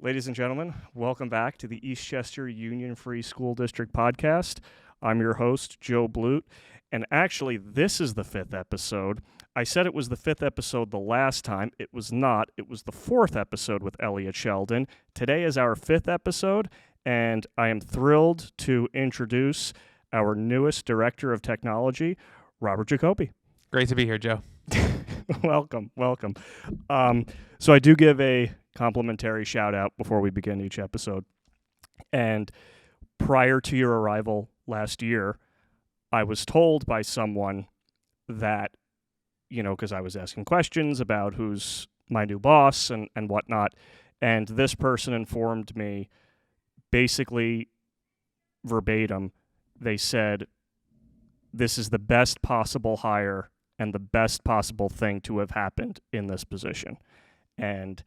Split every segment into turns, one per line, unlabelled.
Ladies and gentlemen, welcome back to the Eastchester Union Free School District podcast. I'm your host, Joe Blute, and actually, this is the 5th episode. I said it was the 5th episode the last time. It was not. It was the 4th episode with Elliot Sheldon. Today is our 5th episode, and I am thrilled to introduce our newest Director of Technology, Robert Jacoby.
Great to be here, Joe.
Welcome. So I do give a complimentary shout out before we begin each episode. And prior to your arrival last year, I was told by someone that, because I was asking questions about who's my new boss and whatnot, and this person informed me basically verbatim, they said, this is the best possible hire and the best possible thing to have happened in this position. And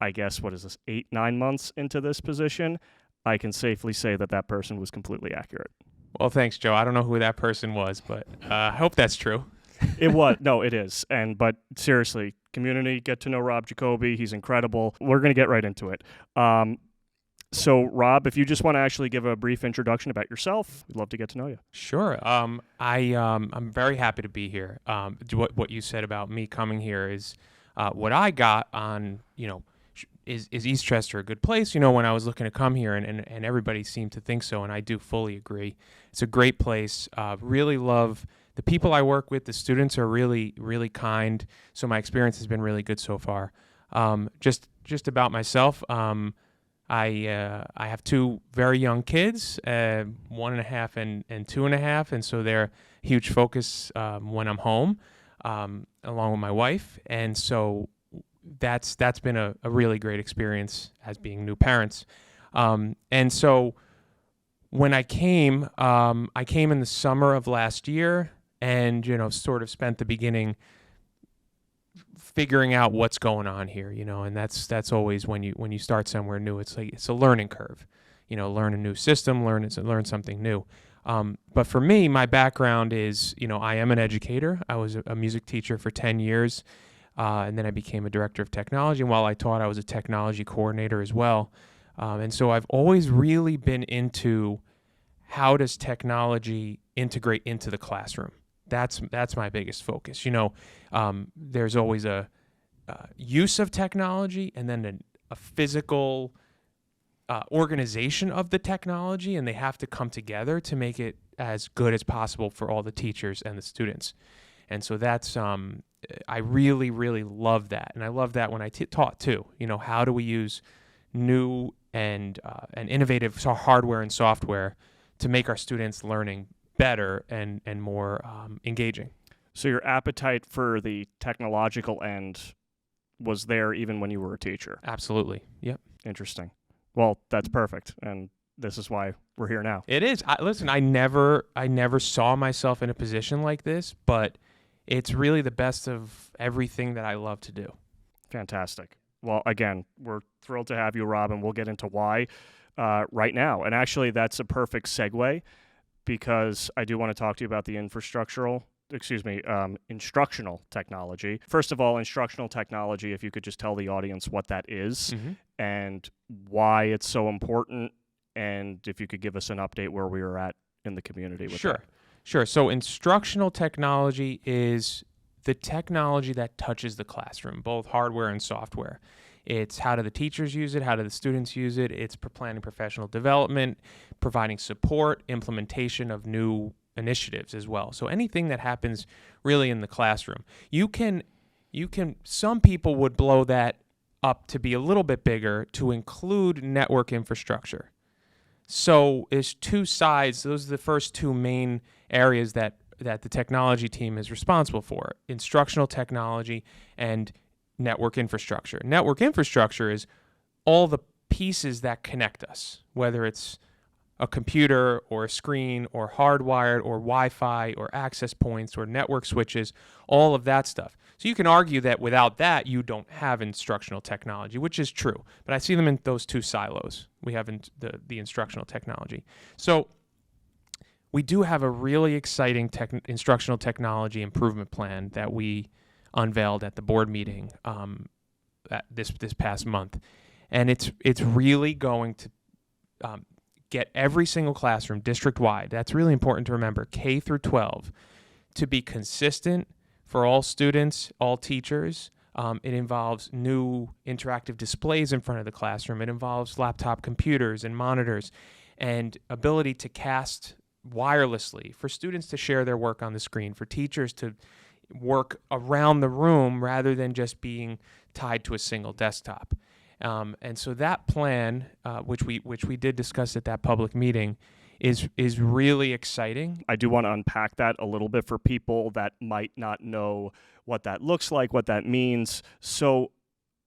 I guess, 8-9 months into this position, I can safely say that person was completely accurate.
Well, thanks, Joe. I don't know who that person was, but I hope that's true.
It was. No, it is. But seriously, community, get to know Rob Jacoby. He's incredible. We're going to get right into it. So, Rob, if you just want to actually give a brief introduction about yourself, we'd love to get to know you.
Sure. I'm very happy to be here. What you said about me coming here is what I got on, is Eastchester a good place? When I was looking to come here, and everybody seemed to think so, and I do fully agree. It's a great place. Really love the people I work with. The students are really, really kind. So my experience has been really good so far. Just about myself. I have 2 very young kids, 1.5 and 2.5, and so they're a huge focus when I'm home, along with my wife, and so that's been a really great experience as being new parents. And so when I came in the summer of last year, and sort of spent the beginning figuring out what's going on here, and that's always when you start somewhere new. It's like it's a learning curve, learn a new system, learn something new. But for me, my background is, I am an educator. I was a music teacher for 10 years, and then I became a director of technology. And while I taught, I was a technology coordinator as well. And so I've always really been into how does technology integrate into the classroom. That's my biggest focus. There's always a use of technology and then a physical organization of the technology, and they have to come together to make it as good as possible for all the teachers and the students. And so that's I really, really love that, and I love that when I taught too. How do we use new and innovative hardware and software to make our students learning better and more engaging.
So your appetite for the technological end was there even when you were a teacher?
Absolutely. Yep.
Interesting. Well, that's perfect, and this is why we're here now.
It is. Listen, I never saw myself in a position like this, but it's really the best of everything that I love to do.
Fantastic. Well, again, we're thrilled to have you, Rob, and we'll get into why right now. And actually, that's a perfect segue, because I do want to talk to you about the instructional technology. First of all, instructional technology, if you could just tell the audience what that is and why it's so important, and if you could give us an update where we are at in the community with that.
Sure. So instructional technology is the technology that touches the classroom, both hardware and software. It's how do the teachers use it? How do the students use it? It's for planning professional development, providing support, implementation of new initiatives as well. So anything that happens really in the classroom. Some people would blow that up to be a little bit bigger to include network infrastructure. So there's 2 sides. Those are the first 2 main areas that the technology team is responsible for: instructional technology and network infrastructure. Network infrastructure is all the pieces that connect us, whether it's a computer or a screen or hardwired or Wi-Fi or access points or network switches, all of that stuff. So you can argue that without that, you don't have instructional technology, which is true. But I see them in those 2 silos. We have the instructional technology. So we do have a really exciting instructional technology improvement plan that we unveiled at the board meeting this past month. And it's really going to get every single classroom district-wide. That's really important to remember, K through 12, to be consistent for all students, all teachers. It involves new interactive displays in front of the classroom. It involves laptop computers and monitors and ability to cast wirelessly, for students to share their work on the screen, for teachers to work around the room rather than just being tied to a single desktop. And so that plan, which we did discuss at that public meeting, is really exciting.
I do want to unpack that a little bit for people that might not know what that looks like, what that means. So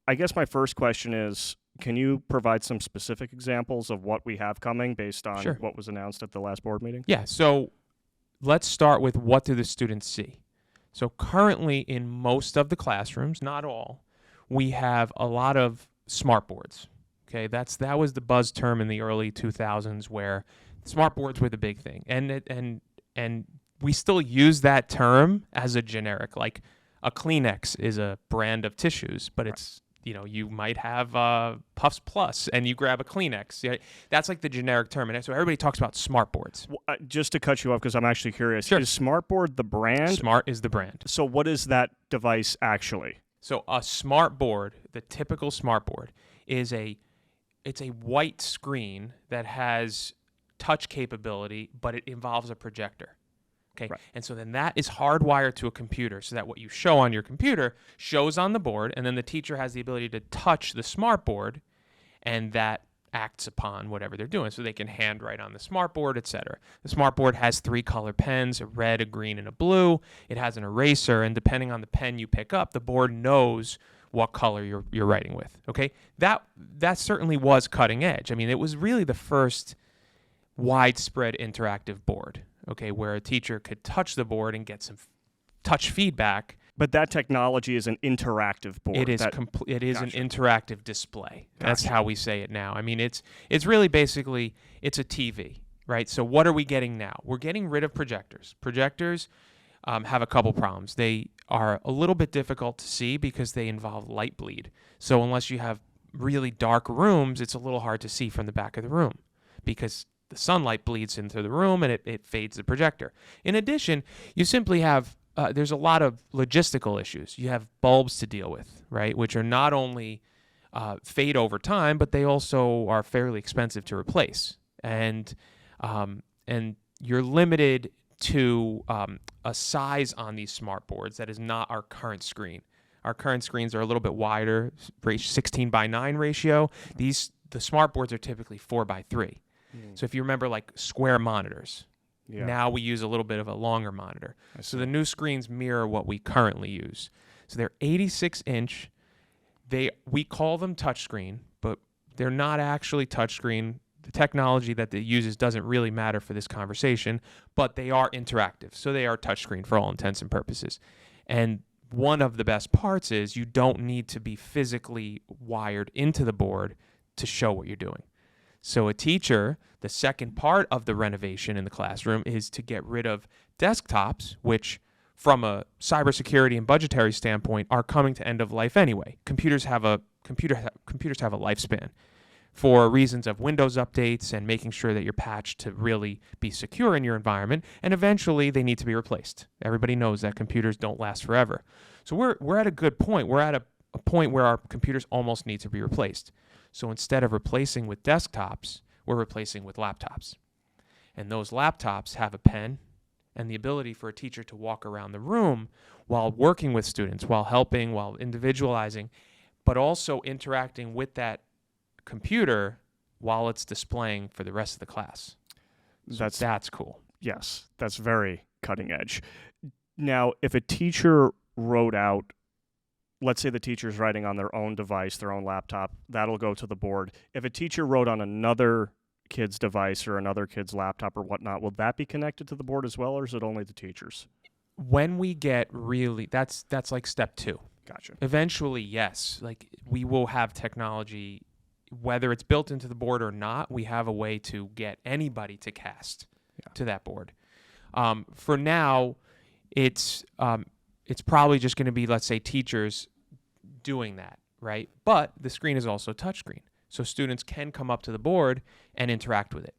I guess my first question is, can you provide some specific examples of what we have coming based on
Sure.
what was announced at the last board meeting?
Yeah, so let's start with, what do the students see? So currently in most of the classrooms, not all, we have a lot of smart boards. Okay, that was the buzz term in the early 2000s, where smart boards were the big thing. And we still use that term as a generic, like a Kleenex is a brand of tissues, but it's, you might have Puffs Plus and you grab a Kleenex. Yeah, that's like the generic term. And so everybody talks about smart boards.
Well, just to cut you off, because I'm actually curious,
Sure.
Is Smartboard the brand?
Smart is the brand.
So what is that device actually?
So a smart board, the typical smart board, it's a white screen that has touch capability, but it involves a projector. Okay.
Right.
And so then that is hardwired to a computer, so that what you show on your computer shows on the board, and then the teacher has the ability to touch the smart board, and that acts upon whatever they're doing. So they can handwrite on the smart board, etc. The smart board has 3 color pens, a red, a green, and a blue. It has an eraser, and depending on the pen you pick up, the board knows what color you're writing with. Okay. That certainly was cutting edge. I mean, it was really the first widespread interactive board, okay, where a teacher could touch the board and get some touch feedback.
But that technology is an interactive board.
It is it is
Gotcha.
an interactive display. That's
Gotcha.
how we say it now. I mean, it's really basically, it's a TV, right? So what are we getting now? We're getting rid of projectors. Projectors have a couple problems. They are a little bit difficult to see because they involve light bleed. So unless you have really dark rooms, it's a little hard to see from the back of the room, because the sunlight bleeds into the room and it fades the projector. In addition, you simply have, there's a lot of logistical issues. You have bulbs to deal with, right, which are not only fade over time, but they also are fairly expensive to replace. And you're limited to a size on these smart boards that is not our current screen. Our current screens are a little bit wider, 16:9 ratio. The smart boards are typically 4:3. So if you remember, like square monitors, now we use a little bit of a longer monitor. So the new screens mirror what we currently use. So they're 86-inch. We call them touchscreen, but they're not actually touchscreen. The technology that it uses doesn't really matter for this conversation, but they are interactive. So they are touchscreen for all intents and purposes. And one of the best parts is you don't need to be physically wired into the board to show what you're doing. So a teacher, the second part of the renovation in the classroom is to get rid of desktops, which from a cybersecurity and budgetary standpoint are coming to end of life anyway. Computers have a lifespan for reasons of Windows updates and making sure that you're patched to really be secure in your environment, and eventually they need to be replaced. Everybody knows that computers don't last forever. So we're at a good point. We're at a point where our computers almost need to be replaced. So instead of replacing with desktops, we're replacing with laptops. And those laptops have a pen and the ability for a teacher to walk around the room while working with students, while helping, while individualizing, but also interacting with that computer while it's displaying for the rest of the class. So that's cool.
Yes, that's very cutting edge. Now, if a teacher wrote out, let's say the teacher's writing on their own device, their own laptop, that'll go to the board. If a teacher wrote on another kid's device or another kid's laptop or whatnot, will that be connected to the board as well, or is it only the teachers?
When we get really, that's like step 2.
Gotcha.
Eventually, yes. Like we will have technology, whether it's built into the board or not, we have a way to get anybody to cast to that board. For now, it's probably just going to be, let's say, teachers doing that, right? But the screen is also touchscreen. So students can come up to the board and interact with it.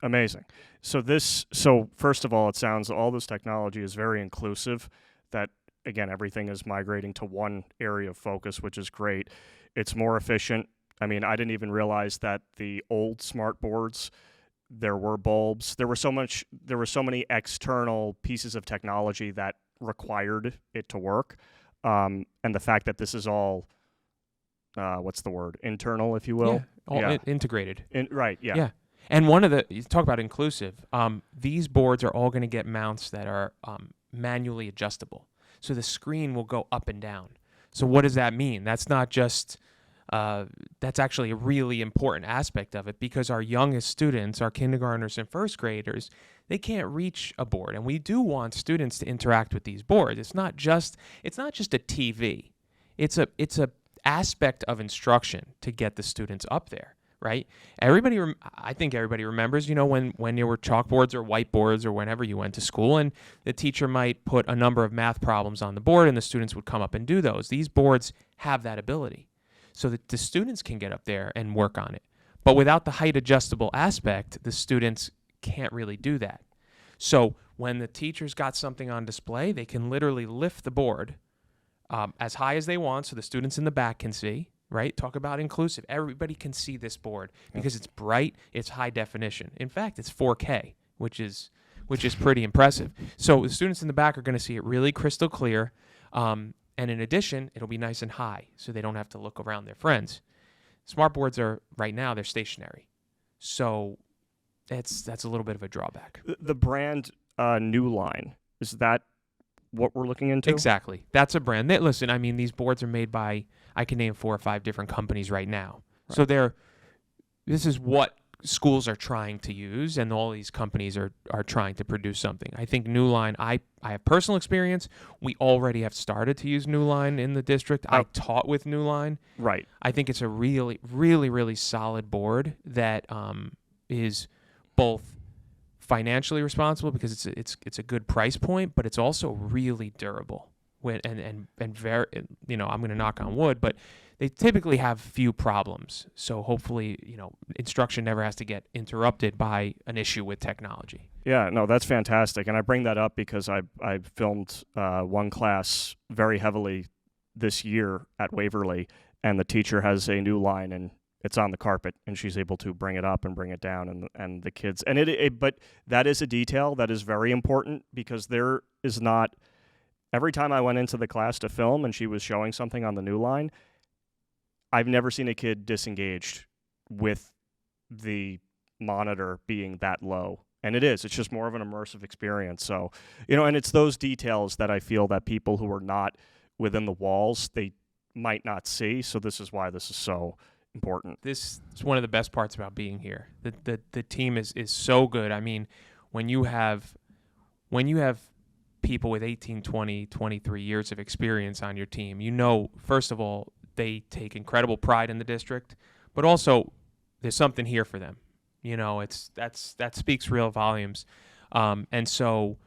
Amazing. So first of all, it sounds all this technology is very inclusive, that again, everything is migrating to one area of focus, which is great. It's more efficient. I mean, I didn't even realize that the old smart boards, there were bulbs. There were so many external pieces of technology that required it to work. And the fact that this is all, what's the word? Internal, if you will.
Integrated.
Right. Yeah.
Yeah. And you talk about inclusive, these boards are all going to get mounts that are manually adjustable. So the screen will go up and down. So what does that mean? That's not just, that's actually a really important aspect of it, because our youngest students, our kindergartners and first graders, they can't reach a board. And we do want students to interact with these boards. It's not just a TV. It's a aspect of instruction to get the students up there. Right? I think everybody remembers, when there were chalkboards or whiteboards or whenever you went to school, and the teacher might put a number of math problems on the board and the students would come up and do those. These boards have that ability so that the students can get up there and work on it. But without the height adjustable aspect, the students can't really do that. So when the teacher's got something on display, they can literally lift the board as high as they want so the students in the back can see. Right? Talk about inclusive. Everybody can see this board because it's bright, it's high definition. In fact, it's 4K, which is pretty impressive. So the students in the back are going to see it really crystal clear. And in addition, it'll be nice and high so they don't have to look around their friends. Smart boards right now, they're stationary. So that's a little bit of a drawback.
The brand New Line, is that what we're looking into?
Exactly. That's a brand. Listen, I mean, these boards are made by, I can name 4 or 5 different companies right now. Right. So this is what schools are trying to use, and all these companies are trying to produce something. I think New Line, I have personal experience. We already have started to use New Line in the district. I taught with New Line.
Right.
I think it's a really, really, really solid board that is both financially responsible because it's a good price point, but it's also really durable. And very, I'm going to knock on wood, but they typically have few problems. So hopefully, instruction never has to get interrupted by an issue with technology.
Yeah, no, that's fantastic. And I bring that up because I filmed one class very heavily this year at Waverly, and the teacher has a New Line, and it's on the carpet, and she's able to bring it up and bring it down, and the kids. And but that is a detail that is very important, because there is not. Every time I went into the class to film and she was showing something on the New Line, I've never seen a kid disengaged with the monitor being that low. And it's just more of an immersive experience. So, and it's those details that I feel that people who are not within the walls, they might not see. So this is why this is so important.
This is one of the best parts about being here. The team is so good. I mean, when you have people with 18, 20, 23 years of experience on your team, first of all, they take incredible pride in the district, but also there's something here for them. That speaks real volumes. And so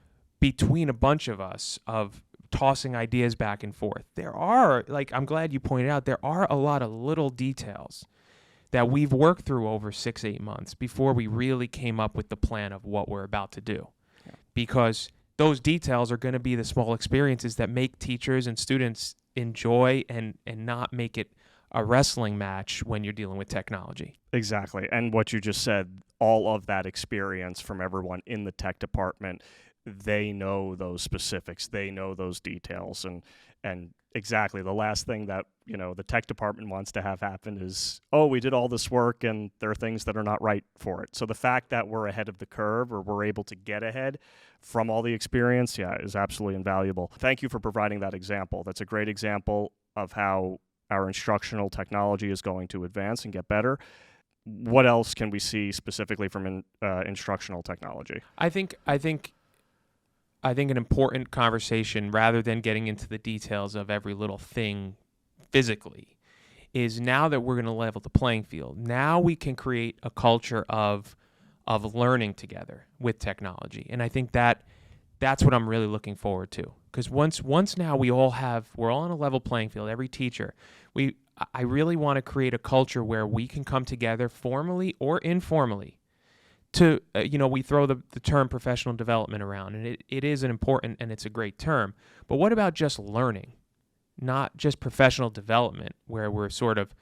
between a bunch of us of tossing ideas back and forth, I'm glad you pointed out, there are a lot of little details that we've worked through over 6-8 months before we really came up with the plan of what we're about to do. Yeah. Because those details are going to be the small experiences that make teachers and students enjoy and not make it a wrestling match when you're dealing with technology.
Exactly. And what you just said, all of that experience from everyone in the tech department, they know those specifics, they know those details, and exactly the last thing that the tech department wants to have happen is, we did all this work and there are things that are not right for it. So the fact that we're ahead of the curve, or we're able to get ahead from all the experience, is absolutely invaluable. Thank you for providing that example. That's a great example of how our instructional technology is going to advance and get better. What else can we see specifically from instructional technology?
I think an important conversation, rather than getting into the details of every little thing physically, is now that we're going to level the playing field, now we can create a culture of learning together with technology. And I think that's what I'm really looking forward to. Because once now we're all on a level playing field, every teacher, I really want to create a culture where we can come together formally or informally to, we throw the term professional development around, and it is an important and it's a great term. But what about just learning? Not just professional development where we're sort of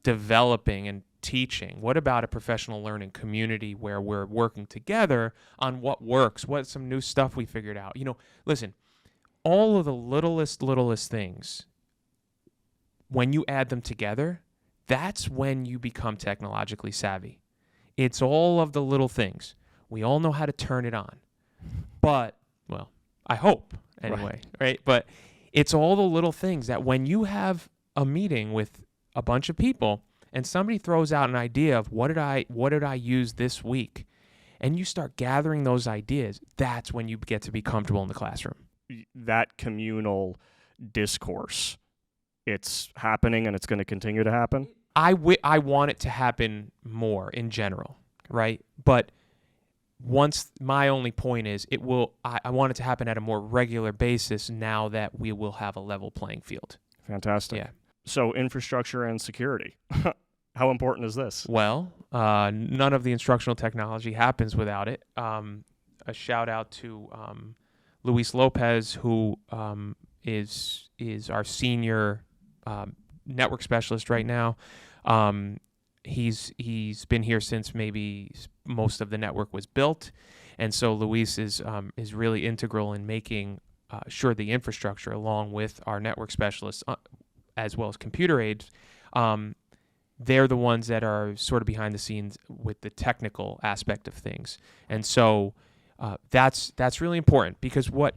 developing and teaching. What about a professional learning community where we're working together on what works, what's some new stuff we figured out? Listen, all of the littlest things, when you add them together, that's when you become technologically savvy. It's all of the little things. We all know how to turn it on. But, well, I hope anyway, right? But it's all the little things that when you have a meeting with a bunch of people and somebody throws out an idea of what did I use this week, and you start gathering those ideas, that's when you get to be comfortable in the classroom.
That communal discourse, it's happening and it's going to continue to happen?
I want it to happen more in general, right? But my only point is I want it to happen at a more regular basis now that we will have a level playing field.
Fantastic.
Yeah.
So infrastructure and security, how important is this?
Well, none of the instructional technology happens without it. A shout out to Luis Lopez, who is our senior network specialist right now. He's been here since maybe most of the network was built, and so Luis is really integral in making sure the infrastructure, along with our network specialists, as well as computer aides, they're the ones that are sort of behind the scenes with the technical aspect of things. And so that's really important, because what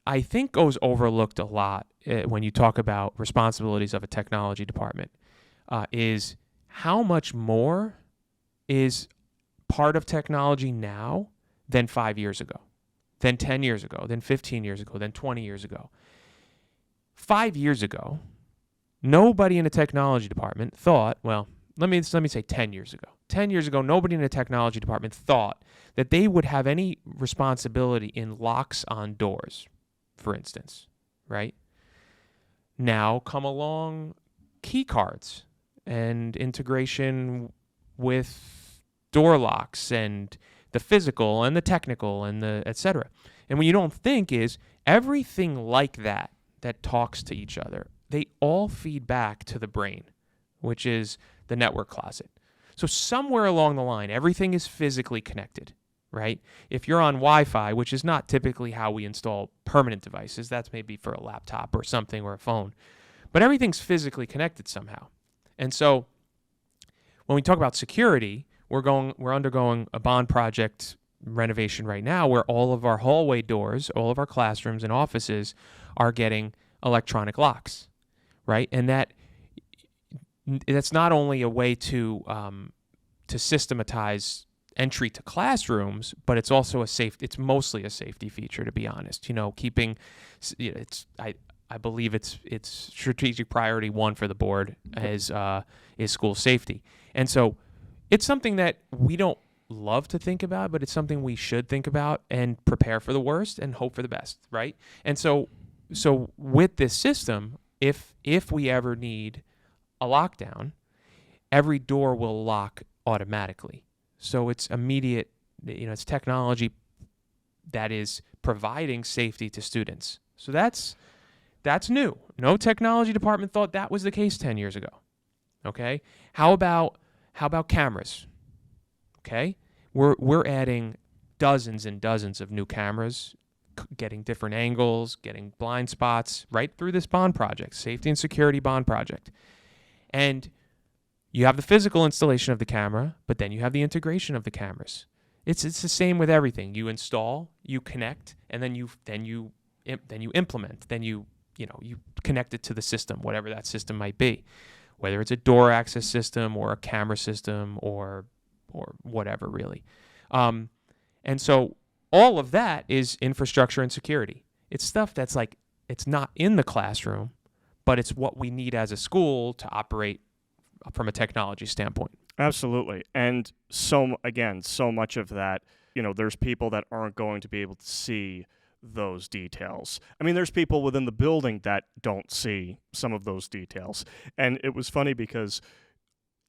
I think goes overlooked a lot when you talk about responsibilities of a technology department is how much more is part of technology now than 5 years ago, than 10 years ago, than 15 years ago, than 20 years ago. 5 years ago, nobody in the technology department thought, well, let me say 10 years ago. 10 years ago, nobody in the technology department thought that they would have any responsibility in locks on doors, for instance, right? Now come along key cards and integration with door locks and the physical and the technical and the et cetera. And what you don't think is everything like that talks to each other, they all feed back to the brain, which is the network closet. So somewhere along the line, everything is physically connected, right? If you're on Wi-Fi, which is not typically how we install permanent devices, that's maybe for a laptop or something or a phone, but everything's physically connected somehow. And so when we talk about security, we're undergoing a bond project renovation right now where all of our hallway doors, all of our classrooms and offices are getting electronic locks, right? And that's not only a way to systematize entry to classrooms, but it's also it's mostly a safety feature, to be honest. Keeping I believe it's strategic priority 1 for the board is school safety. And so it's something that we don't love to think about, but it's something we should think about and prepare for the worst and hope for the best, right? And so with this system, if we ever need a lockdown, every door will lock automatically. So it's immediate, it's technology that is providing safety to students. So that's new. No technology department thought that was the case 10 years ago. Okay? How about cameras? Okay? We're adding dozens and dozens of new cameras, getting different angles, getting blind spots right through this bond project, safety and security bond project. And you have the physical installation of the camera, but then you have the integration of the cameras. It's the same with everything. You install, you connect, and then you implement. Then you connect it to the system, whatever that system might be, whether it's a door access system or a camera system or whatever, really. And so all of that is infrastructure and security. It's stuff that's like, it's not in the classroom, but it's what we need as a school to operate from a technology standpoint.
Absolutely. And so much of that, there's people that aren't going to be able to see those details. I mean, there's people within the building that don't see some of those details. And it was funny because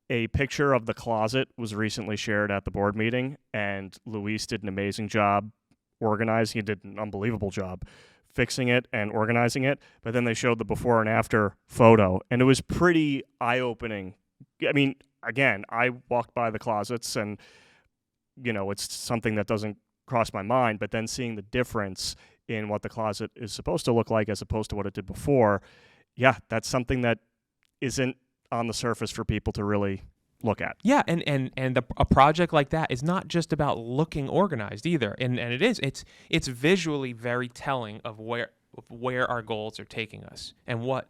a picture of the closet was recently shared at the board meeting, and Luis did an amazing job organizing. He did an unbelievable job fixing it and organizing it. But then they showed the before and after photo, and it was pretty eye-opening. I mean, again, I walked by the closets, and, you know, it's something that doesn't cross my mind, but then seeing the difference in what the closet is supposed to look like as opposed to what it did before, yeah, that's something that isn't on the surface for people to really look at.
Yeah, and a project like that is not just about looking organized either, and it's visually very telling of where our goals are taking us, and what,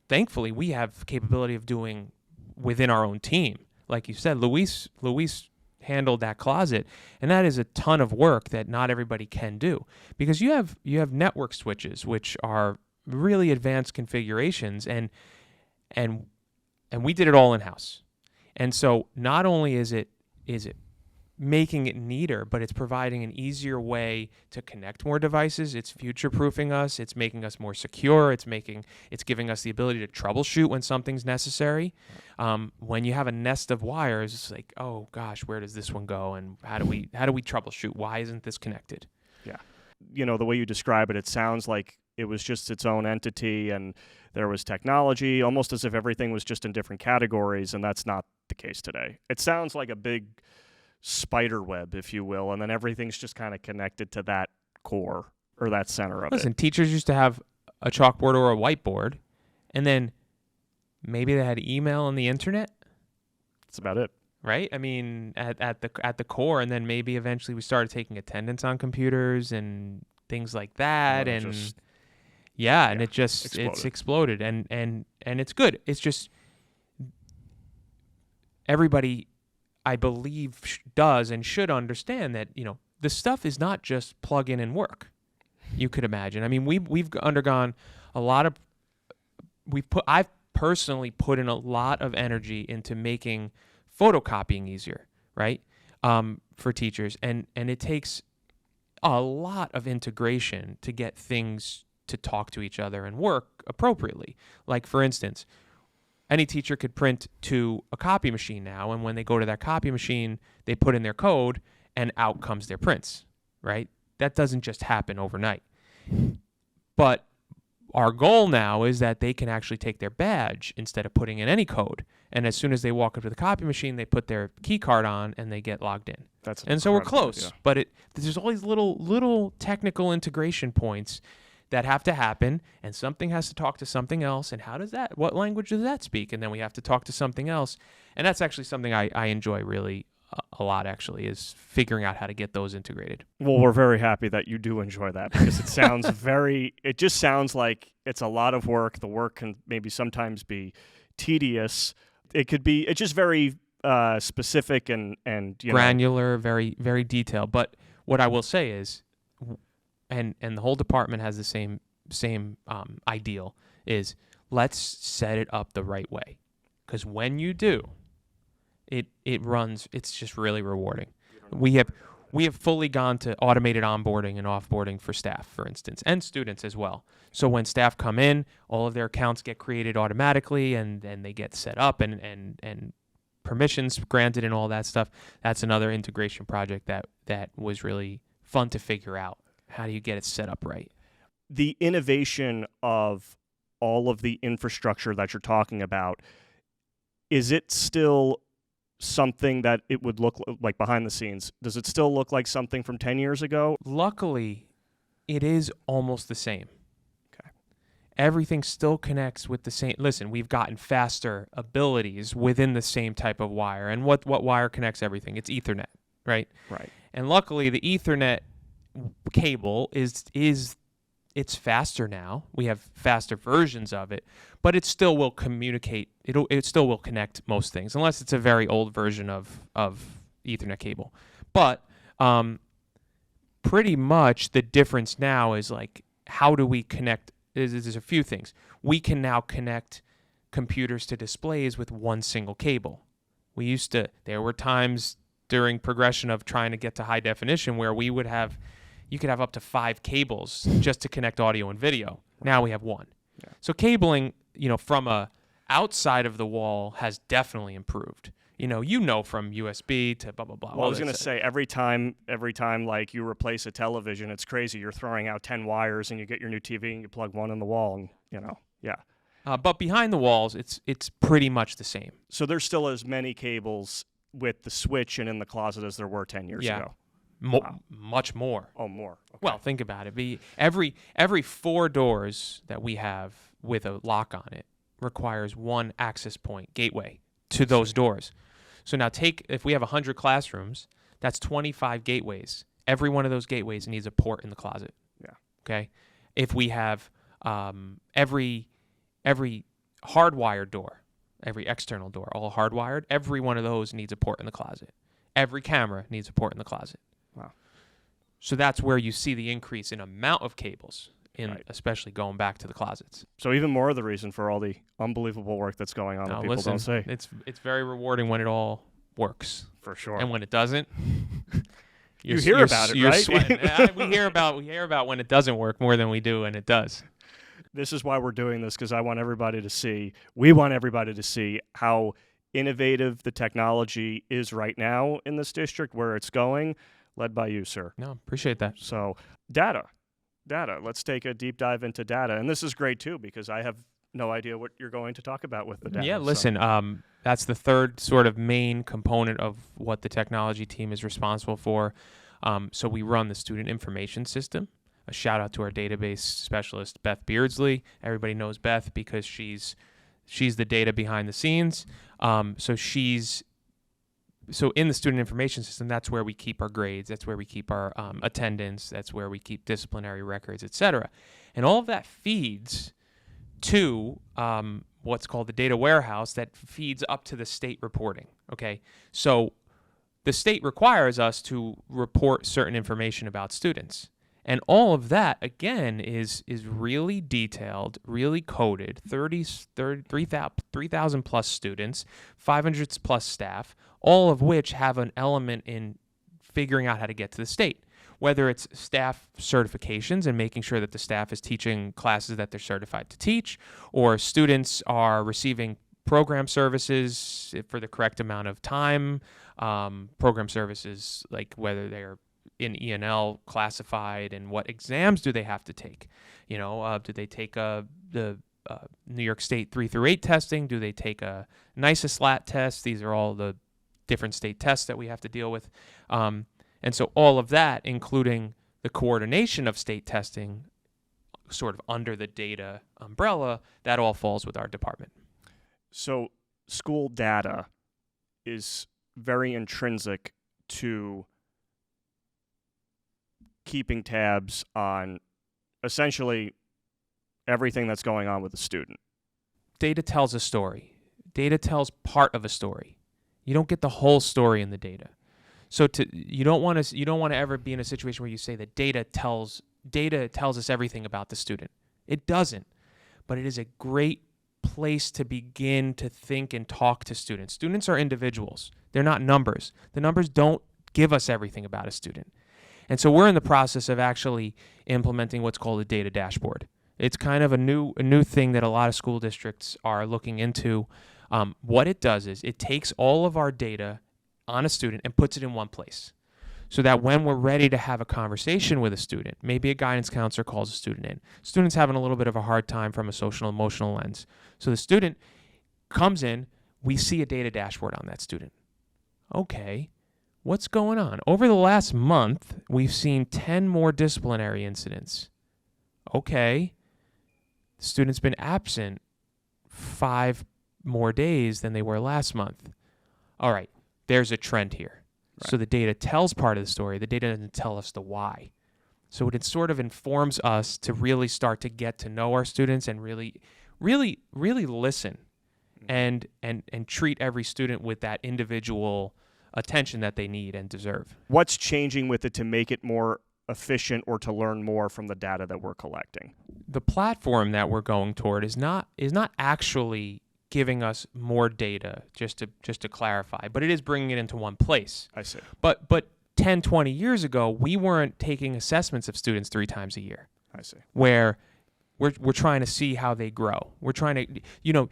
thankfully, we have capability of doing within our own team. Like you said, Luis handled that closet, and that is a ton of work that not everybody can do, because you have network switches, which are really advanced configurations, and we did it all in-house. And so not only is it making it neater, but it's providing an easier way to connect more devices. It's future-proofing us. It's making us more secure. It's giving us the ability to troubleshoot when something's necessary. When you have a nest of wires, it's like, oh gosh, where does this one go? And how do we troubleshoot? Why isn't this connected?
Yeah. You know, the way you describe it, it sounds like it was just its own entity, and there was technology, almost as if everything was just in different categories, and that's not the case today. It sounds like a big spider web, if you will, and then everything's just kind of connected to that core or that center of it.
Listen, teachers used to have a chalkboard or a whiteboard, and then maybe they had email and the internet.
That's about it.
Right? I mean, at the core, and then maybe eventually we started taking attendance on computers and things like that, and it just
exploded.
It's exploded, and it's good. It's just everybody, I believe, does and should understand that, you know, the stuff is not just plug in and work. You could imagine. I mean, we've undergone a lot of. I've personally put in a lot of energy into making photocopying easier, right, for teachers, and it takes a lot of integration to get things to talk to each other and work appropriately. Like, for instance, any teacher could print to a copy machine now, and when they go to that copy machine, they put in their code, and out comes their prints, right? That doesn't just happen overnight. But our goal now is that they can actually take their badge instead of putting in any code. And as soon as they walk up to the copy machine, they put their key card on and they get logged in. And so we're close. Idea. But there's all these little technical integration points that have to happen, and something has to talk to something else. And what language does that speak? And then we have to talk to something else. And that's actually something I enjoy really a lot, actually, is figuring out how to get those integrated.
Well, we're very happy that you do enjoy that, because it sounds it just sounds like it's a lot of work. The work can maybe sometimes be tedious. It's just very specific and
granular, very, very detailed. But what I will say is, and the whole department has the same ideal, is let's set it up the right way. Because when you do, it's just really rewarding. We have fully gone to automated onboarding and offboarding for staff, for instance, and students as well. So when staff come in, all of their accounts get created automatically, and they get set up and permissions granted and all that stuff. That's another integration project that was really fun to figure out. How do you get it set up right?
The innovation of all of the infrastructure that you're talking about, is it still something that it would look like behind the scenes? Does it still look like something from 10 years ago?
Luckily, it is almost the same.
Okay.
Everything still connects with the same. Listen, we've gotten faster abilities within the same type of wire. And what wire connects everything? It's Ethernet, right?
Right.
And luckily, the Ethernet cable it's faster now. We have faster versions of it, but it still will communicate. It still will connect most things, unless it's a very old version of Ethernet cable. But pretty much the difference now is, like, how do we connect? There's a few things. We can now connect computers to displays with one single cable. There were times during progression of trying to get to high definition where we would have you could have up to 5 cables just to connect audio and video. Now we have 1.
Yeah.
So cabling, from a outside of the wall has definitely improved. From USB to blah, blah, blah.
Well, I was going to say, every time like you replace a television, it's crazy. You're throwing out 10 wires and you get your new TV and you plug one in the wall and, yeah.
But behind the walls, it's pretty much the same.
So there's still as many cables with the switch and in the closet as there were 10 years ago. Wow.
Much more.
Oh, more. Okay.
Well, think about it. Every 4 doors that we have with a lock on it requires 1 access point gateway to those doors. So now if we have 100 classrooms, that's 25 gateways. Every one of those gateways needs a port in the closet.
Yeah.
Okay. If we have every hardwired door, every external door, all hardwired, every one of those needs a port in the closet. Every camera needs a port in the closet.
Wow.
So that's where you see the increase in amount of cables, especially going back to the closets.
So even more of the reason for all the unbelievable work that's going on that people don't say.
It's very rewarding when it all works.
For sure.
And when it doesn't,
you hear about it, right?
Sweating. we hear about when it doesn't work more than we do when it does.
This is why we're doing this, because we want everybody to see how innovative the technology is right now in this district, where it's going, led by you, sir.
No, appreciate that.
So data. Let's take a deep dive into data. And this is great, too, because I have no idea what you're going to talk about with the data.
Yeah, listen, that's the third sort of main component of what the technology team is responsible for. So we run the student information system. A shout out to our database specialist, Beth Beardsley. Everybody knows Beth because she's the data behind the scenes. So in the student information system, that's where we keep our grades. That's where we keep our attendance. That's where we keep disciplinary records, etc. And all of that feeds to what's called the data warehouse that feeds up to the state reporting. Okay, so the state requires us to report certain information about students. And all of that, again, is really detailed, really coded, 3,000 plus students, 500 plus staff, all of which have an element in figuring out how to get to the state, whether it's staff certifications and making sure that the staff is teaching classes that they're certified to teach, or students are receiving program services for the correct amount of time, program services like whether they're in E&L classified and what exams do they have to take? Do they take the New York State 3 through 8 testing? Do they take a NYSESLAT test? These are all the different state tests that we have to deal with. And so all of that, including the coordination of state testing, sort of under the data umbrella, that all falls with our department.
So school data is very intrinsic to keeping tabs on essentially everything that's going on with the student.
Data tells a story. Data tells part of a story. You don't get the whole story in the data. So you don't want to ever be in a situation where you say that data tells us everything about the student. It doesn't. But it is a great place to begin to think and talk to students. Students are individuals. They're not numbers. The numbers don't give us everything about a student. And so we're in the process of actually implementing what's called a data dashboard. It's kind of a new thing that a lot of school districts are looking into. What it does is it takes all of our data on a student and puts it in one place, so that when we're ready to have a conversation with a student, maybe a guidance counselor calls a student in. Student's having a little bit of a hard time from a social emotional lens. So the student comes in, we see a data dashboard on that student. Okay. What's going on? Over the last month, we've seen 10 more disciplinary incidents. Okay. The student's been absent 5 more days than they were last month. All right. There's a trend here. Right. So the data tells part of the story. The data doesn't tell us the why. So it sort of informs us to really start to get to know our students and really listen and treat every student with that individual attention that they need and deserve.
What's changing with it to make it more efficient or to learn more from the data that we're collecting?
The platform that we're going toward is not actually giving us more data, just to clarify, but it is bringing it into one place.
I see.
But 10, 20 years ago, we weren't taking assessments of students 3 times a year.
I see.
Where we're trying to see how they grow. We're trying to,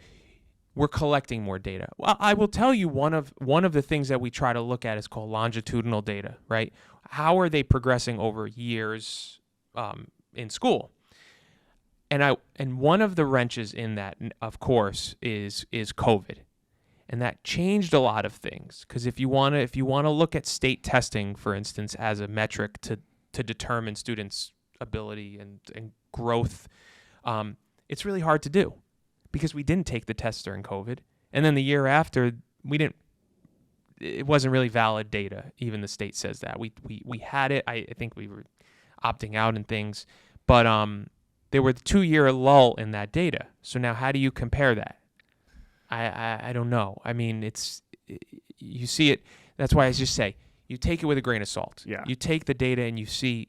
we're collecting more data. Well, I will tell you one of the things that we try to look at is called longitudinal data, right? How are they progressing over years in school? And one of the wrenches in that, of course, is COVID. And that changed a lot of things, because if you want to look at state testing, for instance, as a metric to determine students' ability and growth, it's really hard to do, because we didn't take the test during COVID, and then the year after it wasn't really valid data. Even the state says that we had it. I think we were opting out and things, but there were the 2-year lull in that data. So now how do you compare that? I don't know. I mean, you see it. That's why I just say you take it with a grain of salt.
Yeah.
You take the data and you see,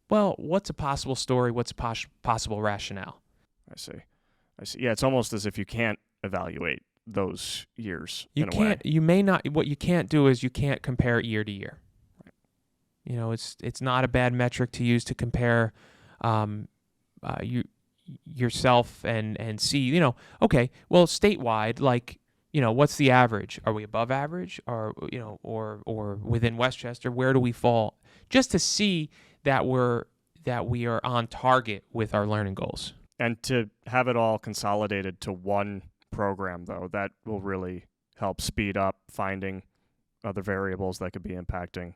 well, what's a possible story? What's a possible rationale?
I see. Yeah, it's almost as if you can't evaluate those years.
You
in a
can't.
way.
You may not. What you can't do is you can't compare it year to year. Right. It's not a bad metric to use to compare yourself and see, okay, well, statewide, what's the average? Are we above average, or within Westchester? Where do we fall? Just to see that we are on target with our learning goals.
And to have it all consolidated to one program, though, that will really help speed up finding other variables that could be impacting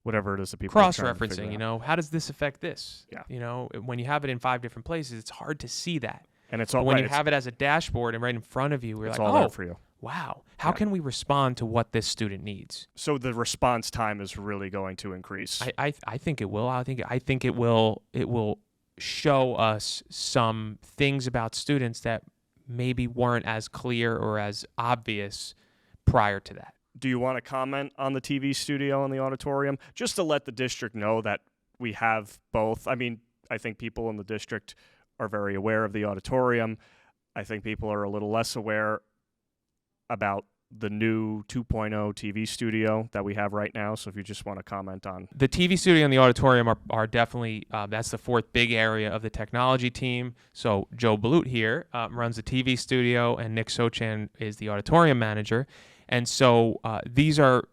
whatever it is that people are trying to figure
cross-referencing, how does this affect this?
Yeah.
When you have it in 5 different places, it's hard to see that.
And it's all
but when
right,
you have it as a dashboard and right in front of you, we're
it's
like,
all there for you.
Wow, how can we respond to what this student needs?
So the response time is really going to increase.
I think it will. I think it will show us some things about students that maybe weren't as clear or as obvious prior to that.
Do you want to comment on the TV studio and the auditorium? Just to let the district know that we have both. I mean, I think people in the district are very aware of the auditorium. I think people are a little less aware about the new 2.0 TV studio that we have right now. So if you just want to comment on
the TV studio and the auditorium are definitely, that's the fourth big area of the technology team. So Joe Blute here runs the TV studio, and Nick Sochan is the auditorium manager. And so these are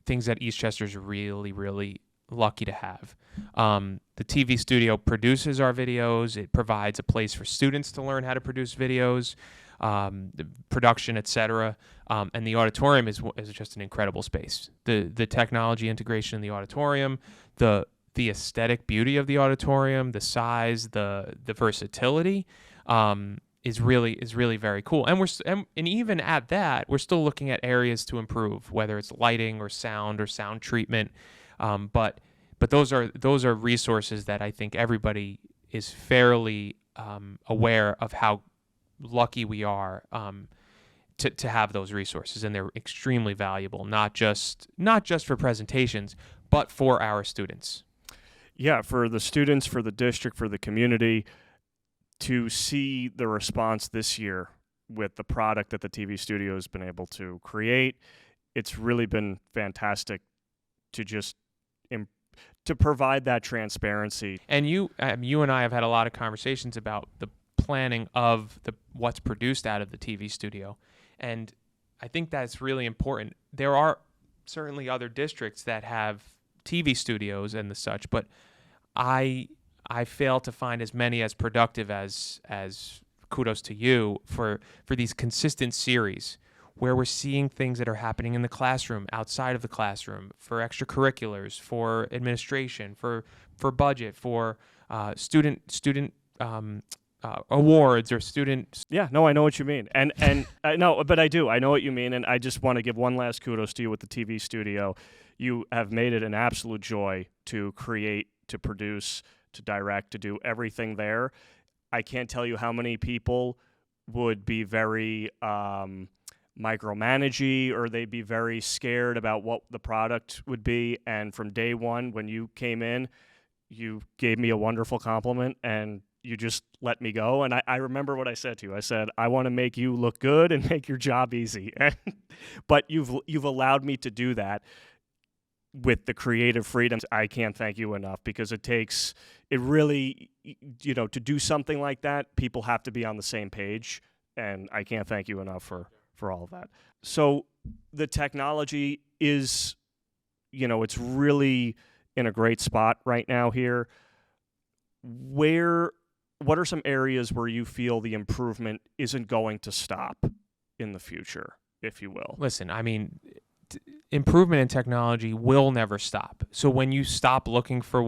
things that Eastchester is really, really lucky to have. The TV studio produces our videos. It provides a place for students to learn how to produce videos, the production, etc. And the auditorium is just an incredible space. The technology integration in the auditorium, the aesthetic beauty of the auditorium, the size, the versatility, is really very cool. And even at that, we're still looking at areas to improve, whether it's lighting or sound treatment. But those are resources that I think everybody is fairly aware of how lucky we are to have those resources, and they're extremely valuable, not just for presentations, but for our students.
Yeah, for the students, for the district, for the community, to see the response this year with the product that the TV studio has been able to create, it's really been fantastic to just to provide that transparency.
And you and I have had a lot of conversations about the planning of what's produced out of the TV studio, and I think that's really important. There are certainly other districts that have TV studios and the such, but I fail to find as many as productive as kudos to you for these consistent series where we're seeing things that are happening in the classroom, outside of the classroom, for extracurriculars, for administration, for budget, for student awards or student.
Yeah, no, I know what you mean. And I know what you mean. And I just want to give one last kudos to you with the TV studio. You have made it an absolute joy to create, to produce, to direct, to do everything there. I can't tell you how many people would be very micromanagey, or they'd be very scared about what the product would be. And from day one, when you came in, you gave me a wonderful compliment and you just let me go. And I remember what I said to you. I said, I want to make you look good and make your job easy. But you've allowed me to do that. with the creative freedoms, I can't thank you enough, because it really, to do something like that, people have to be on the same page, and I can't thank you enough for all of that. So the technology is, it's really in a great spot right now here. What are some areas where you feel the improvement isn't going to stop in the future, if you will?
Listen, I mean, improvement in technology will never stop. So when you stop looking for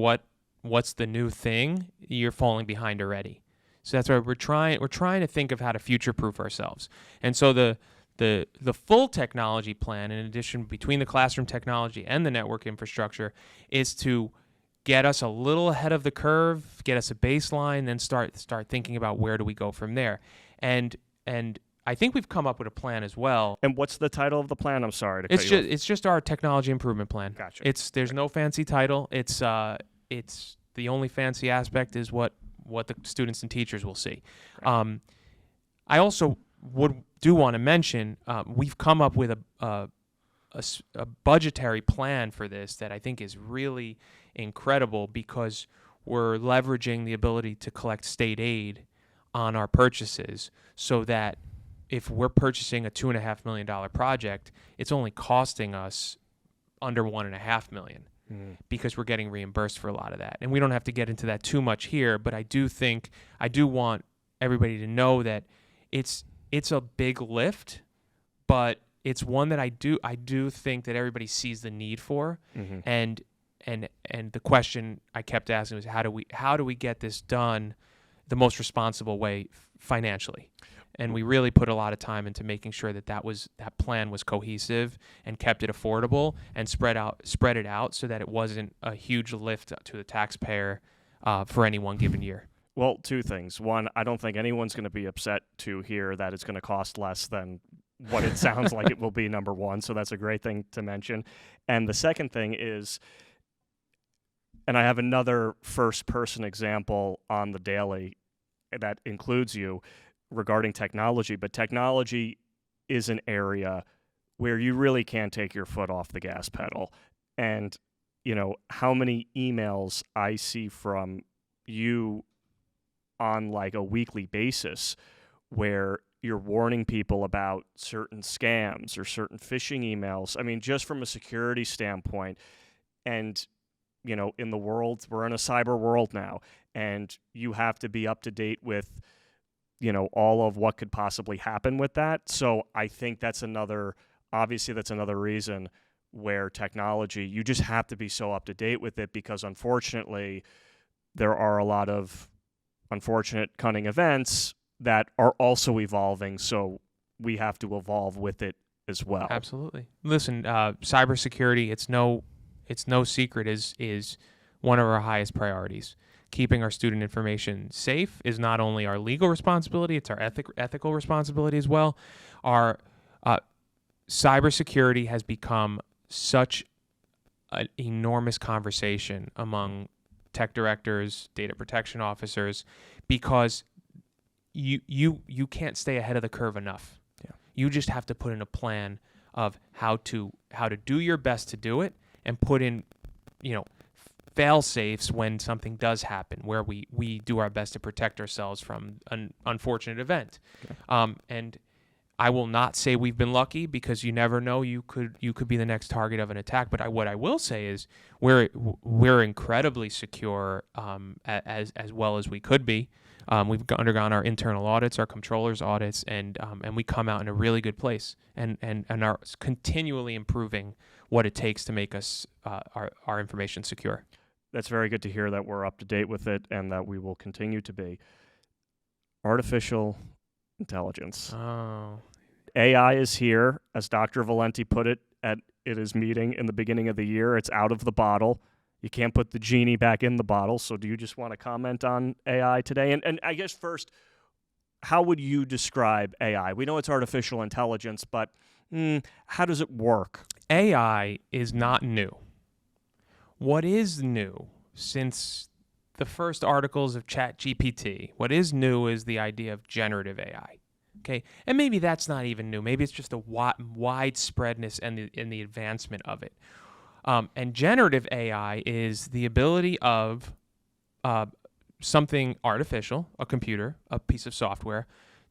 what's the new thing, you're falling behind already. So that's why we're trying to think of how to future-proof ourselves. And so the full technology plan, in addition, between the classroom technology and the network infrastructure, is to get us a little ahead of the curve, get us a baseline, then start thinking about where do we go from there. And I think we've come up with a plan as well.
And what's the title of the plan? I'm sorry to cut you off.
It's just our technology improvement plan.
Gotcha.
There's no fancy title. It's the only fancy aspect is what the students and teachers will see.
Right.
I also do want to mention we've come up with a budgetary plan for this that I think is really incredible, because we're leveraging the ability to collect state aid on our purchases, so that if we're purchasing a $2.5 million project, it's only costing us under $1.5 million, because we're getting reimbursed for a lot of that. And we don't have to get into that too much here, but I do want everybody to know that it's a big lift, but it's one that I do think that everybody sees the need for. And the question I kept asking was, how do we get this done the most responsible way financially? And we really put a lot of time into making sure that plan was cohesive and kept it affordable and spread it out so that it wasn't a huge lift to the taxpayer for any one given year.
Well, two things. One, I don't think anyone's going to be upset to hear that it's going to cost less than what it sounds like it will be, number one. So that's a great thing to mention. And the second thing is, and I have another first-person example on the daily that includes you regarding technology, but technology is an area where you really can't take your foot off the gas pedal. And, how many emails I see from you on like a weekly basis where you're warning people about certain scams or certain phishing emails. I mean, just from a security standpoint. And, in the world, we're in a cyber world now, and you have to be up to date with, all of what could possibly happen with that. So I think that's another reason where technology, you just have to be so up to date with it, because unfortunately, there are a lot of unfortunate cunning events that are also evolving, so we have to evolve with it as well.
Absolutely. Listen, cybersecurity, it's no secret, is one of our highest priorities. Keeping our student information safe is not only our legal responsibility, it's our ethical responsibility as well. Our cybersecurity has become such an enormous conversation among tech directors, data protection officers, because you can't stay ahead of the curve enough.
Yeah.
You just have to put in a plan of how to do your best to do it, and put in, fail safes when something does happen, where we do our best to protect ourselves from an unfortunate event. Okay. And I will not say we've been lucky, because you never know. You could be the next target of an attack. But what I will say is we're incredibly secure, as well as we could be. We've undergone our internal audits, our controllers audits, and we come out in a really good place, and are continually improving what it takes to make us our information secure.
That's very good to hear that we're up to date with it, and that we will continue to be. Artificial intelligence.
Oh.
AI is here, as Dr. Valenti put it at his meeting in the beginning of the year. It's out of the bottle. You can't put the genie back in the bottle. So do you just want to comment on AI today? And I guess first, how would you describe AI? We know it's artificial intelligence, but how does it work?
AI is not new. What is new since the first articles of ChatGPT, what is new is the idea of generative AI. Okay, and maybe that's not even new. Maybe it's just the widespreadness and the advancement of it. And generative AI is the ability of something artificial, a computer, a piece of software,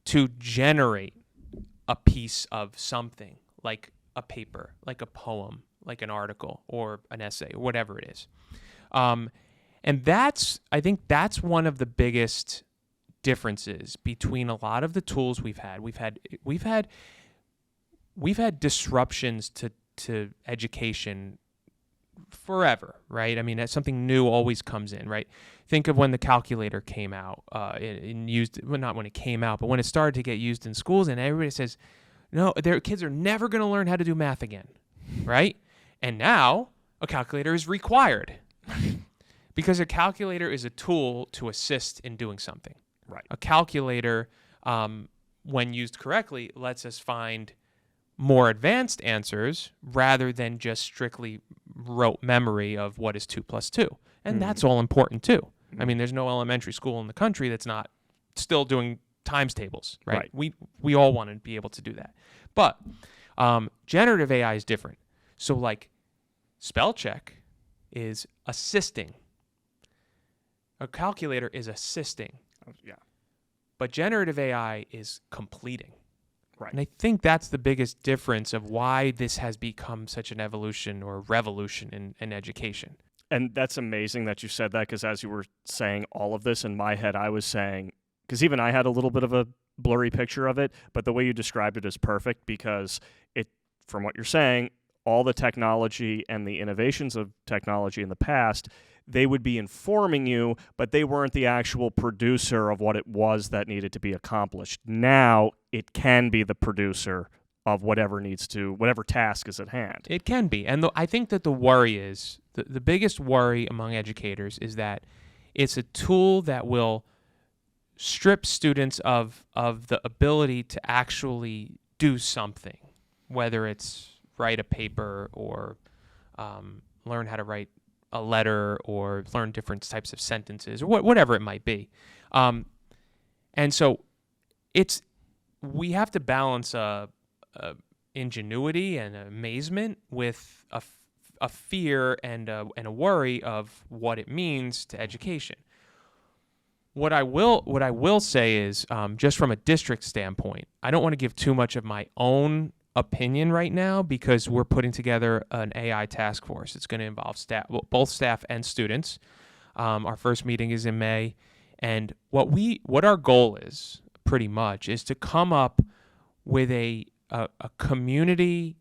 to generate a piece of something, like a paper, like a poem, like an article, or an essay, or whatever it is. And I think that's one of the biggest differences between a lot of the tools we've had. We've had disruptions to education forever, right? I mean, something new always comes in, right? Think of when the calculator came out, not when it came out, but when it started to get used in schools, and everybody says, no, their kids are never going to learn how to do math again, right? And now a calculator is required because a calculator is a tool to assist in doing something.
Right.
A calculator, when used correctly, lets us find more advanced answers rather than just strictly rote memory of what is 2 + 2. And that's all important too. I mean, there's no elementary school in the country that's not still doing times tables, right? We all want to be able to do that. But generative AI is different. So like spell check is assisting. A calculator is assisting.
Yeah.
But generative AI is completing.
Right.
And I think that's the biggest difference of why this has become such an evolution or revolution in education.
And that's amazing that you said that, because as you were saying all of this in my head, I was saying, because even I had a little bit of a blurry picture of it, but the way you described it is perfect, because from what you're saying, all the technology and the innovations of technology in the past, they would be informing you, but they weren't the actual producer of what it was that needed to be accomplished. Now it can be the producer of whatever task is at hand.
It can be. And I think that the worry is, the biggest worry among educators is that it's a tool that will strip students of the ability to actually do something, whether it's write a paper or learn how to write a letter or learn different types of sentences or whatever it might be. And so we have to balance ingenuity and amazement with a fear and a worry of what it means to education. What I will say is, just from a district standpoint, I don't want to give too much of my own opinion right now, because we're putting together an AI task force. It's going to involve both staff and students. Our first meeting is in May, and what our goal is pretty much is to come up with a community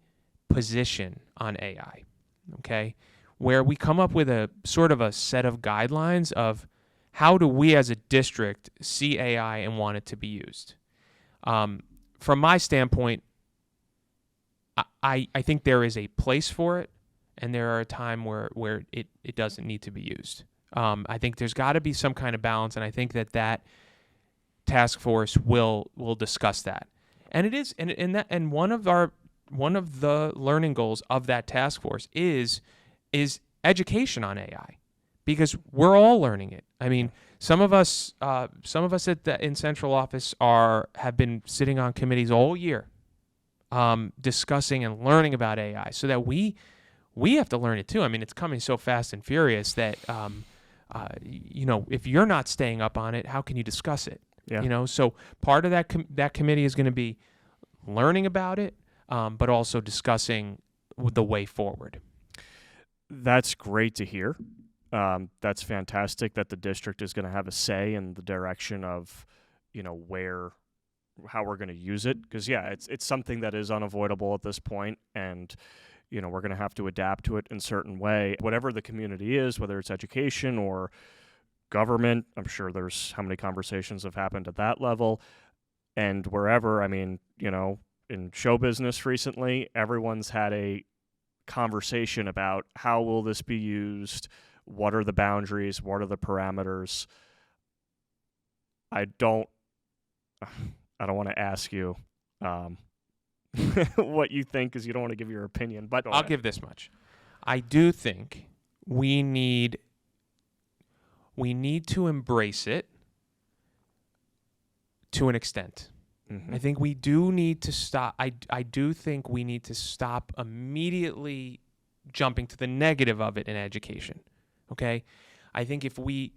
position on AI, okay, where we come up with a sort of a set of guidelines of how do we as a district see AI and want it to be used. From my standpoint, I think there is a place for it, and there are a time where it doesn't need to be used. I think there's got to be some kind of balance, and I think that task force will discuss that. And it is, and one of the learning goals of that task force is education on AI, because we're all learning it. I mean, some of us in central office have been sitting on committees all year, discussing and learning about AI, so that we have to learn it too. I mean, it's coming so fast and furious that if you're not staying up on it, how can you discuss it?
Yeah.
So part of that committee is going to be learning about it, but also discussing the way forward.
That's great to hear. That's fantastic that the district is going to have a say in the direction of, how we're going to use it. Because, it's something that is unavoidable at this point, and, we're going to have to adapt to it in a certain way. Whatever the community is, whether it's education or government, I'm sure there's how many conversations have happened at that level. And wherever, I mean, in show business recently, everyone's had a conversation about how will this be used, what are the boundaries, what are the parameters. I don't want to ask you what you think, because you don't want to give your opinion, but
I'll give this much. I do think we need to embrace it to an extent.
Mm-hmm.
I think we do need to stop. I do think we need to stop immediately jumping to the negative of it in education. Okay? I think if we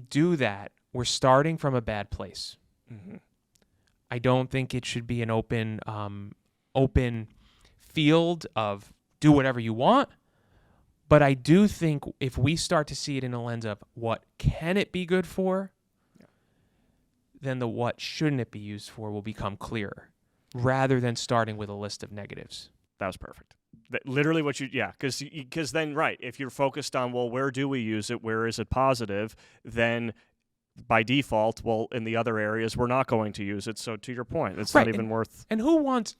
do that, we're starting from a bad place.
Mm-hmm.
I don't think it should be an open field of do whatever you want. But I do think if we start to see it in a lens of what can it be good for, then the what shouldn't it be used for will become clearer, rather than starting with a list of negatives.
That was perfect. Literally what you, because then, right, if you're focused on, well, where do we use it, where is it positive, then by default, well, in the other areas, we're not going to use it. So to your point, it's not even worth.
And who wants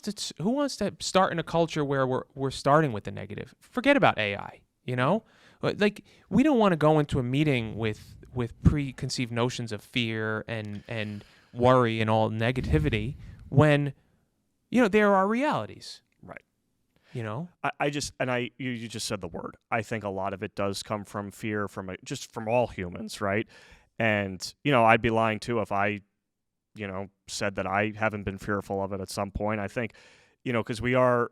to start in a culture where we're starting with the negative? Forget about AI, you know? Like, we don't want to go into a meeting with preconceived notions of fear and worry and all negativity when, you know, there are realities.
Right.
You know?
You just said the word. I think a lot of it does come from fear just from all humans, right? And, you know, I'd be lying too if I, you know, said that I haven't been fearful of it at some point. I think, you know, because we are,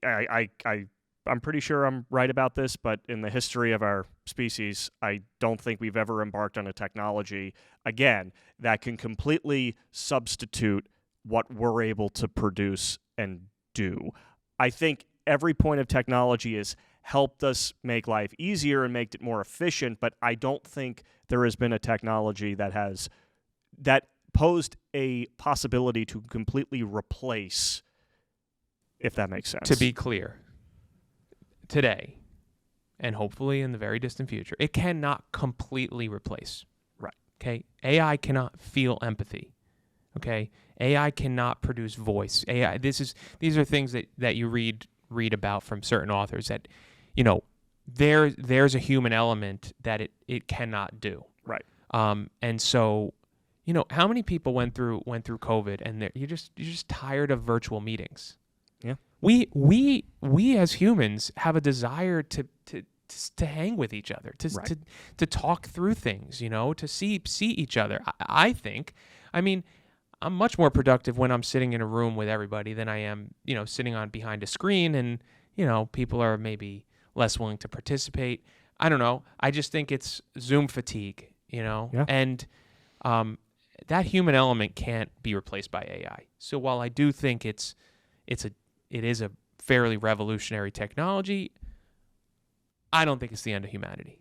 I'm pretty sure I'm right about this, but in the history of our species, I don't think we've ever embarked on a technology, again, that can completely substitute what we're able to produce and do. I think every point of technology has helped us make life easier and make it more efficient, but I don't think there has been a technology that posed a possibility to completely replace, if that makes sense.
To be clear, today, and hopefully in the very distant future, it cannot completely replace.
Right.
Okay? AI cannot feel empathy. Okay? AI cannot produce voice. AI. These are things that you read about from certain authors that, you know, there's a human element that it cannot do.
Right.
And so, you know, how many people went through COVID and you're just tired of virtual meetings?
Yeah.
We as humans have a desire to hang with each other, to talk through things, you know, to see each other. I think. I mean, I'm much more productive when I'm sitting in a room with everybody than I am, you know, sitting behind a screen and, you know, people are maybe less willing to participate. I don't know. I just think it's Zoom fatigue, you know, and that human element can't be replaced by AI. So while I do think it is a fairly revolutionary technology, I don't think it's the end of humanity.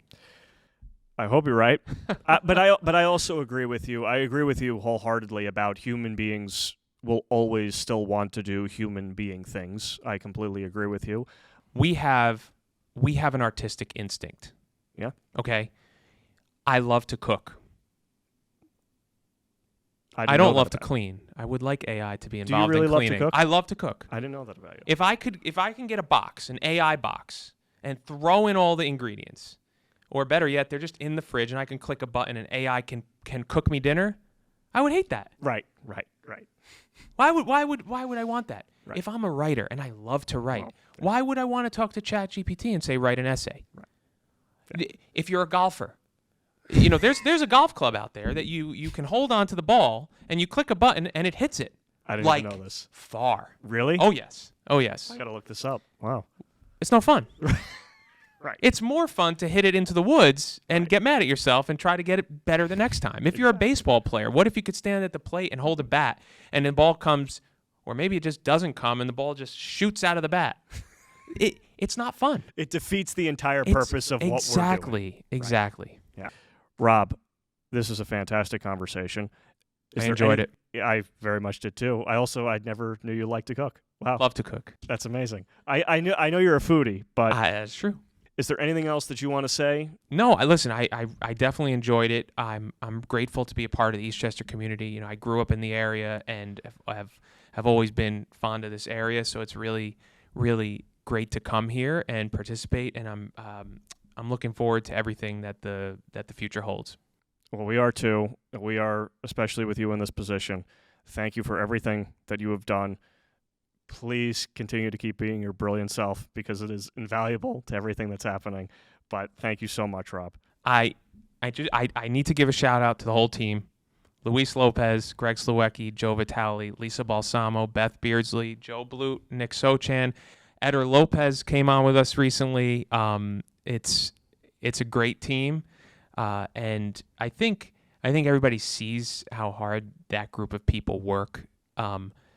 I hope you're right, but I also agree with you. I agree with you wholeheartedly about human beings will always still want to do human being things. I completely agree with you.
We have an artistic instinct.
Yeah.
Okay. I love to cook.
I
don't love to clean. I would like AI to be involved
really
in cleaning.
love to cook?
I love to cook.
I didn't know that about you.
If I can get a box, an AI box, and throw in all the ingredients, or better yet, they're just in the fridge and I can click a button and AI can cook me dinner, I would hate that.
Right.
Why would I want that?
Right.
If I'm a writer and I love to write,
Well,
why would I want to talk to ChatGPT and say write an essay?
Right.
Yeah. If you're a golfer, you know, there's a golf club out there that you can hold on to the ball and you click a button and it hits it.
I didn't even know this.
Far.
Really?
Oh yes.
I gotta look this up. Wow.
It's no fun.
Right.
It's more fun to hit it into the woods and get mad at yourself and try to get it better the next time. If you're a baseball player, what if you could stand at the plate and hold a bat and the ball comes, or maybe it just doesn't come and the ball just shoots out of the bat? It's not fun.
It defeats the entire purpose of what we're doing.
Exactly.
Right. Yeah. Rob, this is a fantastic conversation.
I enjoyed it.
Yeah, I very much did too. I never knew you liked to cook. Wow.
Love to cook.
That's amazing. I know you're a foodie, but
that's true.
Is there anything else that you want to say?
No, listen, I definitely enjoyed it. I'm grateful to be a part of the Eastchester community. You know, I grew up in the area and have always been fond of this area, so it's really, really great to come here and participate, and I'm looking forward to everything that the future holds.
Well, we are too. We are, especially with you in this position. Thank you for everything that you have done. Please continue to keep being your brilliant self because it is invaluable to everything that's happening. But thank you so much, Rob.
I need to give a shout out to the whole team. Luis Lopez, Greg Slawecki, Joe Vitale, Lisa Balsamo, Beth Beardsley, Joe Blute, Nick Sochan, Eder Lopez came on with us recently. It's a great team, and I think everybody sees how hard that group of people work.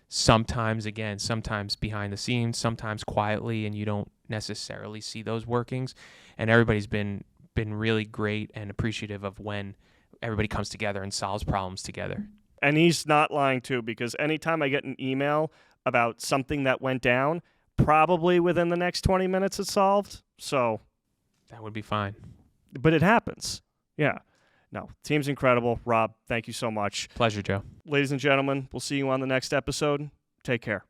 Sometimes behind the scenes, sometimes quietly, and you don't necessarily see those workings. And everybody's been really great and appreciative of when everybody comes together and solves problems together.
And he's not lying too, because anytime I get an email about something that went down, probably within the next 20 minutes it's solved. So
that would be fine.
But it happens. Yeah. No, team's incredible. Rob, thank you so much.
Pleasure, Joe.
Ladies and gentlemen, we'll see you on the next episode. Take care.